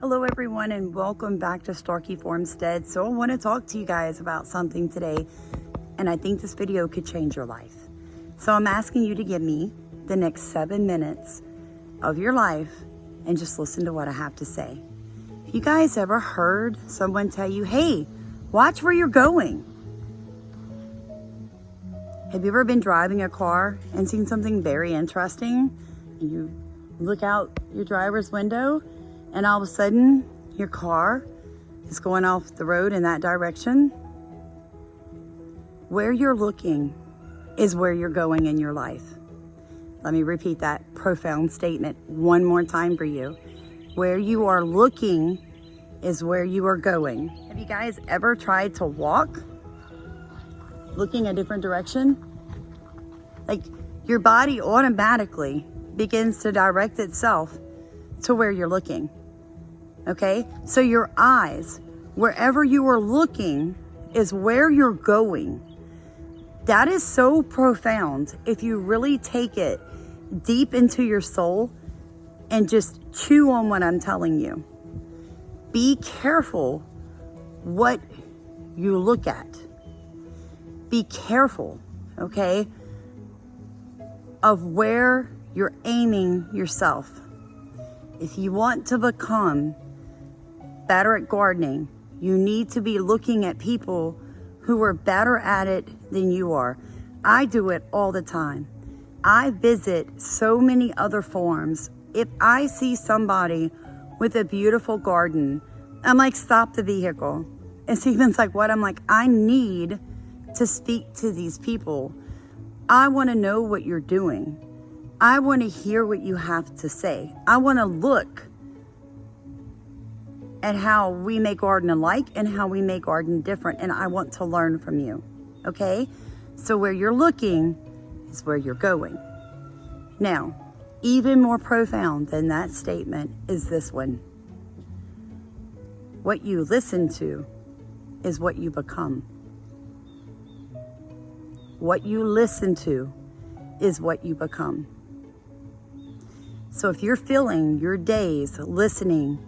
Hello everyone and welcome back to Farmstead. So I want to talk to you guys about something today, and I think this video could change your life. So I'm asking you to give me the next 7 minutes of your life and just listen to what I have to say. You guys ever heard someone tell you, hey, watch where you're going? Have you ever been driving a car and seen something very interesting? And you look out your driver's window and all of a sudden, your car is going off the road in that direction. Where you're looking is where you're going in your life. Let me repeat that profound statement one more time for you. Where you are looking is where you are going. Have you guys ever tried to walk looking a different direction? Like, your body automatically begins to direct itself to where you're looking. Okay, so your eyes, wherever you are looking, is where you're going. That is so profound if you really take it deep into your soul and just chew on what I'm telling you. Be careful what you look at. Be careful, okay, of where you're aiming yourself. If you want to become better at gardening, you need to be looking at people who are better at it than you are. I do it all the time. I visit so many other farms. If I see somebody with a beautiful garden, I'm like, stop the vehicle. And Stephen's like, what? I'm like, I need to speak to these people. I want to know what you're doing. I want to hear what you have to say. I want to look at how we may garden alike and how we may garden different, and I want to learn from you, okay? So where you're looking is where you're going. Now, even more profound than that statement is this one. What you listen to is what you become. What you listen to is what you become. So if you're filling your days listening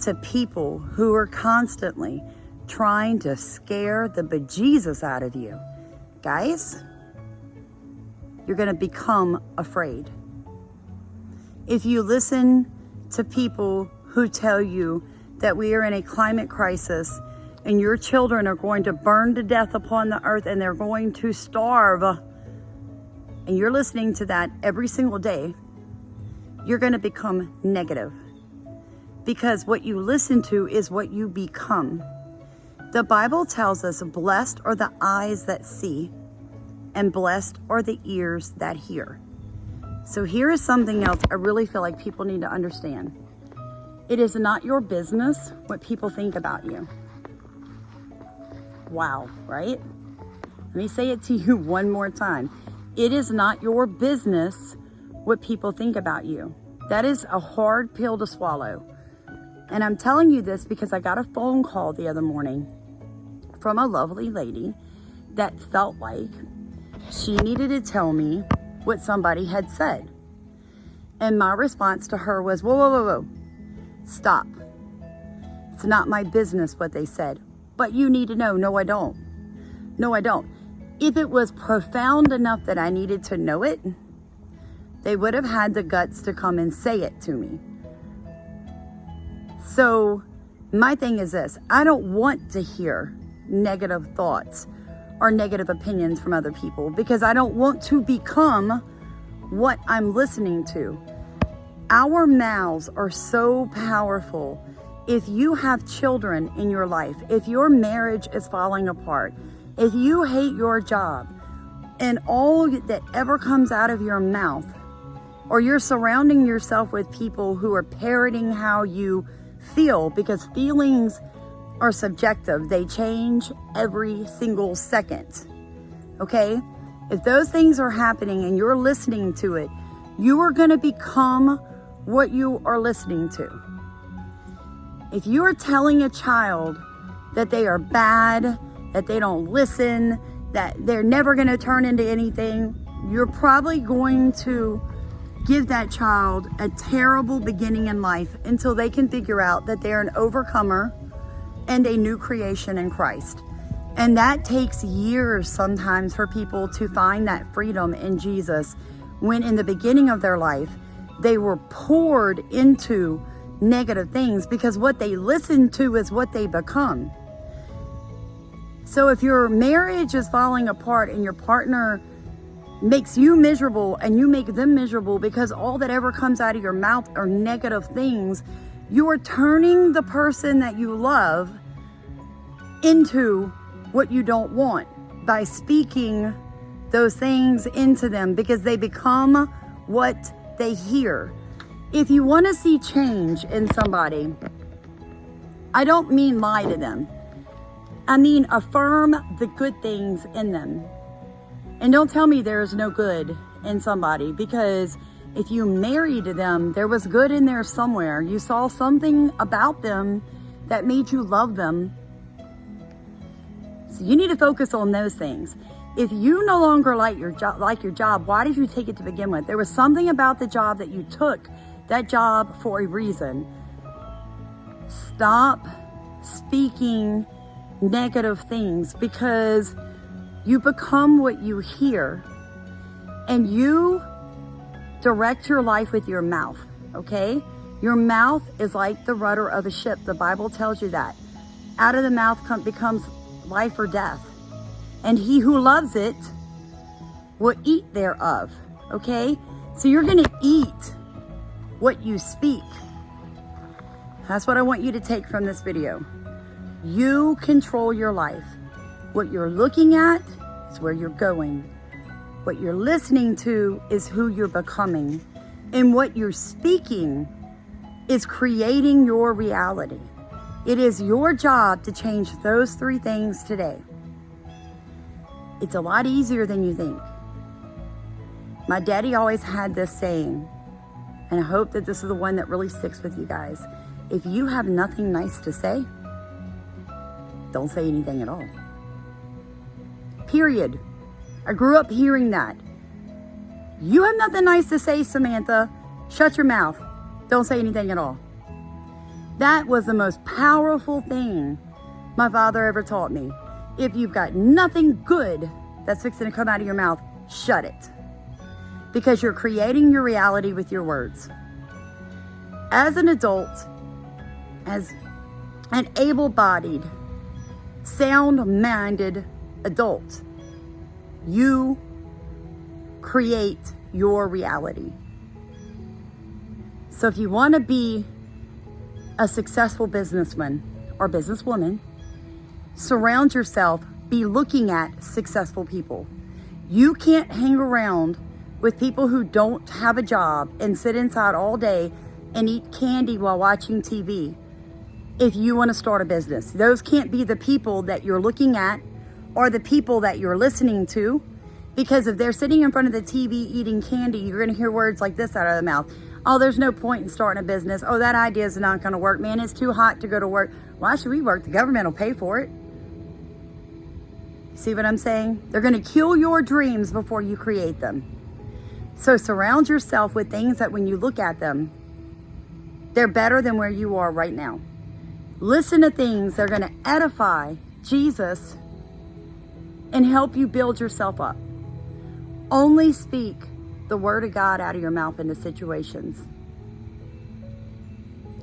to people who are constantly trying to scare the bejesus out of you, guys, you're going to become afraid. If you listen to people who tell you that we are in a climate crisis and your children are going to burn to death upon the earth and they're going to starve, and you're listening to that every single day, you're going to become negative. Because what you listen to is what you become. The Bible tells us, blessed are the eyes that see, and blessed are the ears that hear. So here is something else I really feel like people need to understand. It is not your business what people think about you. Wow, right? Let me say it to you one more time. It is not your business what people think about you. That is a hard pill to swallow. And I'm telling you this because I got a phone call the other morning from a lovely lady that felt like she needed to tell me what somebody had said. And my response to her was, whoa, whoa, whoa, whoa, stop. It's not my business what they said, but you need to know. No, I don't. No, I don't. If it was profound enough that I needed to know it, they would have had the guts to come and say it to me. So my thing is this: I don't want to hear negative thoughts or negative opinions from other people because I don't want to become what I'm listening to. Our mouths are so powerful. If you have children in your life, if your marriage is falling apart, if you hate your job, and all that ever comes out of your mouth, or you're surrounding yourself with people who are parroting how you feel, because feelings are subjective. They change every single second. Okay? If those things are happening and you're listening to it, you are going to become what you are listening to. If you are telling a child that they are bad, that they don't listen, that they're never going to turn into anything, you're probably going to give that child a terrible beginning in life until they can figure out that they're an overcomer and a new creation in Christ. And that takes years sometimes for people to find that freedom in Jesus, when in the beginning of their life, they were poured into negative things, because what they listen to is what they become. So if your marriage is falling apart and your partner makes you miserable and you make them miserable because all that ever comes out of your mouth are negative things, you are turning the person that you love into what you don't want by speaking those things into them, because they become what they hear. If you want to see change in somebody, I don't mean lie to them. I mean affirm the good things in them. And don't tell me there is no good in somebody, because if you married them, there was good in there somewhere. You saw something about them that made you love them. So you need to focus on those things. If you no longer like your job, why did you take it to begin with? There was something about the job that you took that job for a reason. Stop speaking negative things, because you become what you hear, and you direct your life with your mouth, okay? Your mouth is like the rudder of a ship. The Bible tells you that. Out of the mouth becomes life or death. And he who loves it will eat thereof, okay? So you're gonna eat what you speak. That's what I want you to take from this video. You control your life. What you're looking at is where you're going. What you're listening to is who you're becoming. And what you're speaking is creating your reality. It is your job to change those three things today. It's a lot easier than you think. My daddy always had this saying, and I hope that this is the one that really sticks with you guys. If you have nothing nice to say, don't say anything at all. Period. I grew up hearing that. You have nothing nice to say, Samantha. Shut your mouth. Don't say anything at all. That was the most powerful thing my father ever taught me. If you've got nothing good that's fixing to come out of your mouth, shut it. Because you're creating your reality with your words. As an adult, as an able-bodied, sound-minded adult, you create your reality. So if you want to be a successful businessman or businesswoman, surround yourself, be looking at successful people. You can't hang around with people who don't have a job and sit inside all day and eat candy while watching TV. If you want to start a business, those can't be the people that you're looking at or the people that you're listening to, because if they're sitting in front of the TV eating candy, you're going to hear words like this out of their mouth. Oh, there's no point in starting a business. Oh, that idea is not going to work. Man, it's too hot to go to work. Why should we work? The government will pay for it. See what I'm saying? They're going to kill your dreams before you create them. So surround yourself with things that when you look at them, they're better than where you are right now. Listen to things that are going to edify Jesus and help you build yourself up. Only speak the word of God out of your mouth into situations.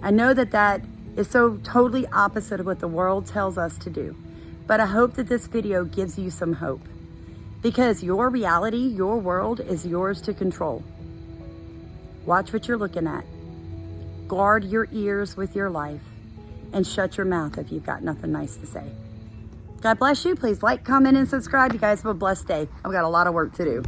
I know that that is so totally opposite of what the world tells us to do, but I hope that this video gives you some hope, because your reality, your world is yours to control. Watch what you're looking at. Guard your ears with your life, and shut your mouth if you've got nothing nice to say. God bless you. Please like, comment, and subscribe. You guys have a blessed day. I've got a lot of work to do.